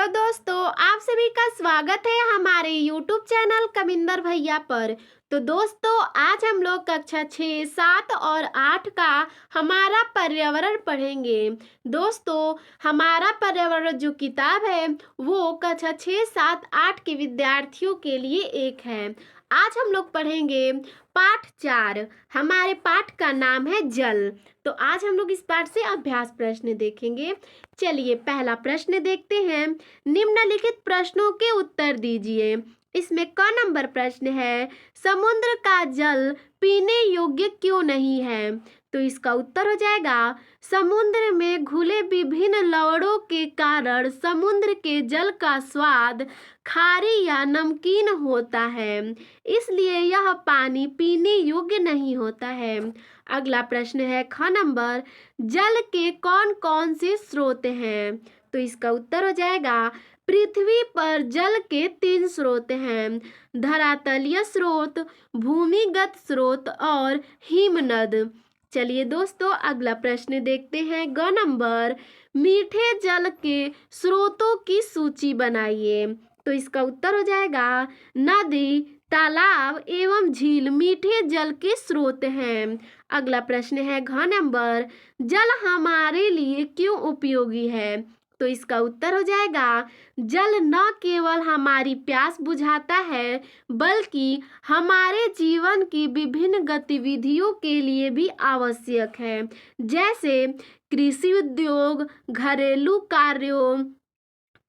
दोस्तों, आप सभी का स्वागत है हमारे YouTube चैनल कविंदर भैया पर। तो दोस्तों, आज हम लोग कक्षा 6, 7 और 8 का हमारा पर्यावरण पढ़ेंगे। दोस्तों, हमारा पर्यावरण जो किताब है वो कक्षा 6, 7, 8 के विद्यार्थियों के लिए एक है। आज हम लोग पढ़ेंगे पाठ 4। हमारे पाठ का नाम है जल। तो आज हम लोग इस पाठ से अभ्यास प्रश्न देखेंगे। चलिए पहला प्रश्न देखते हैं। निम्नलिखित प्रश्नों के उत्तर दीजिए। इसमें क नंबर प्रश्न है, समुद्र का जल पीने योग्य क्यों नहीं है? तो इसका उत्तर हो जाएगा, समुद्र में घुले विभिन्न लवणों के कारण समुद्र के जल का स्वाद खारी या नमकीन होता है, इसलिए यह पानी पीने योग्य नहीं होता है। अगला प्रश्न है ख नंबर, जल के कौन कौन से स्रोत हैं? तो इसका उत्तर हो जाएगा, पृथ्वी पर जल के 3 स्रोत हैं, धरातलीय स्रोत, भूमिगत स्रोत और हिमनद। चलिए दोस्तों, अगला प्रश्न देखते हैं। ग नंबर, मीठे जल के स्रोतों की सूची बनाइए। तो इसका उत्तर हो जाएगा, नदी, तालाब एवं झील मीठे जल के स्रोत हैं। अगला प्रश्न है घ नंबर, जल हमारे लिए क्यों उपयोगी है? तो इसका उत्तर हो जाएगा, जल न केवल हमारी प्यास बुझाता है बल्कि हमारे जीवन की विभिन्न गतिविधियों के लिए भी आवश्यक है, जैसे कृषि उद्योग, घरेलू कार्यों,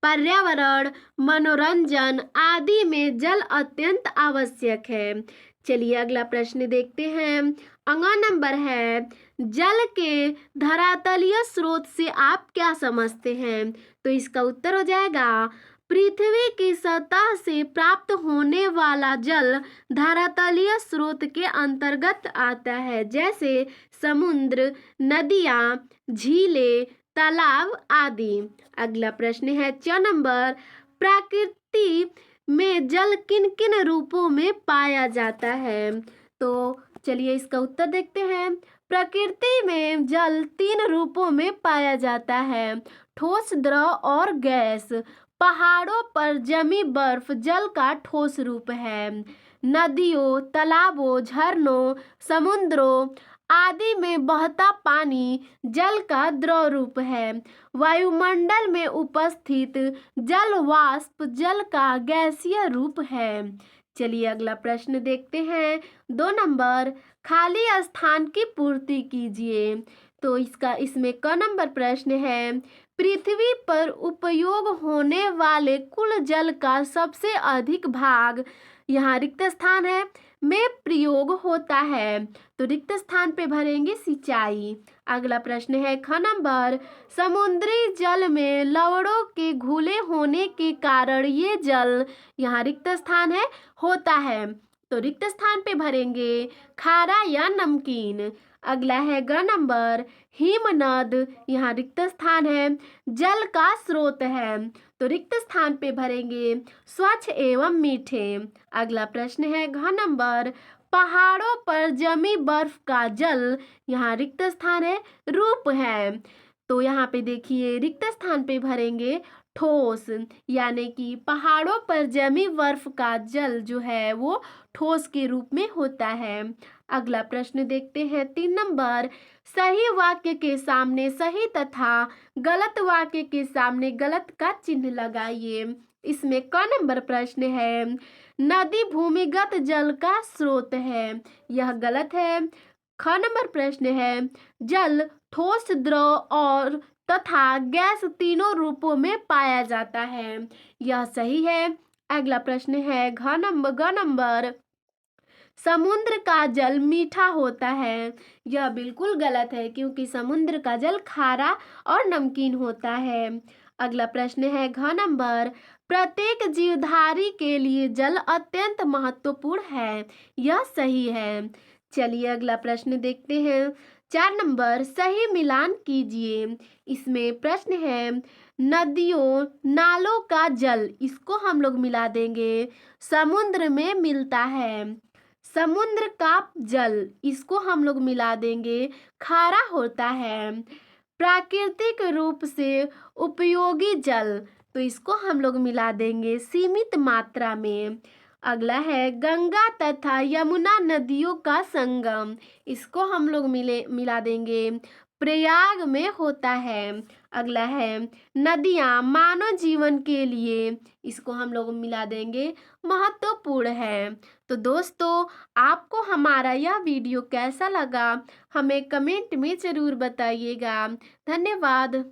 पर्यावरण, मनोरंजन आदि में जल अत्यंत आवश्यक है। चलिए अगला प्रश्न देखते हैं। अगला नंबर है, जल के धरातलीय स्रोत से आप क्या समझते हैं? तो इसका उत्तर हो जाएगा, पृथ्वी की सतह से प्राप्त होने वाला जल धरातलीय स्रोत के अंतर्गत आता है, जैसे समुद्र, नदियां, झीलें, तालाब आदि। अगला प्रश्न है च नंबर, प्रकृति में जल किन किन रूपों में पाया जाता है? तो चलिए इसका उत्तर देखते हैं। प्रकृति में जल 3 रूपों में पाया जाता है, ठोस, द्रव और गैस। पहाड़ों पर जमी बर्फ जल का ठोस रूप है। नदियों, तालाबों, झरनों, समुद्रों आदि में बहता पानी जल का द्रव रूप है। वायुमंडल में उपस्थित जल वाष्प जल का गैसीय रूप है। चलिए अगला प्रश्न देखते हैं। 2 नंबर, खाली स्थान की पूर्ति कीजिए। तो इसमें क नंबर प्रश्न है, पृथ्वी पर उपयोग होने वाले कुल जल का सबसे अधिक भाग, यहाँ रिक्त स्थान है, में प्रयोग होता है। तो रिक्त स्थान पे भरेंगे सिंचाई। अगला प्रश्न है ख नंबर, समुद्री जल में लवणों के घुले होने के कारण ये जल, यहाँ रिक्त स्थान है, होता है। तो रिक्त स्थान पे भरेंगे खारा या नमकीन। अगला है ग नंबर, हिमनद, यहाँ रिक्त स्थान है, जल का स्रोत है। तो रिक्त स्थान पे भरेंगे स्वच्छ एवं मीठे। अगला प्रश्न है घ नंबर, पहाड़ों पर जमी बर्फ का जल, यहाँ रिक्त स्थान है, रूप है। तो यहाँ पे देखिए रिक्त स्थान पे भरेंगे ठोस, यानी कि पहाड़ों पर जमी बर्फ का जल जो है वो ठोस के रूप में होता है। अगला प्रश्न देखते हैं 3 नंबर, सही वाक्य के सामने सही तथा गलत वाक्य के सामने गलत का चिन्ह लगाइए। इसमें क नंबर प्रश्न है, नदी भूमिगत जल का स्रोत है, यह गलत है। ख नंबर प्रश्न है, जल ठोस, द्रव और तथा गैस तीनों रूपों में पाया जाता है, यह सही है। अगला प्रश्न है ग नंबर, समुद्र का जल मीठा होता है, यह बिल्कुल गलत है क्योंकि समुद्र का जल खारा और नमकीन होता है। अगला प्रश्न है घ नंबर, प्रत्येक जीवधारी के लिए जल अत्यंत महत्वपूर्ण है, यह सही है। चलिए अगला प्रश्न देखते हैं। 4 नंबर, सही मिलान कीजिए। इसमें प्रश्न है, नदियों, नालों का जल, इसको हम लोग मिला देंगे, समुद्र में मिलता है। समुद्र का जल, इसको हम लोग मिला देंगे, खारा होता है। प्राकृतिक रूप से उपयोगी जल, तो तो इसको हम लोग मिला देंगे सीमित मात्रा में। अगला है गंगा तथा यमुना नदियों का संगम, इसको हम लोग मिला देंगे प्रयाग में होता है। अगला है नदियाँ मानव जीवन के लिए, इसको हम लोग मिला देंगे महत्वपूर्ण है। तो दोस्तों, आपको हमारा यह वीडियो कैसा लगा हमें कमेंट में ज़रूर बताइएगा। धन्यवाद।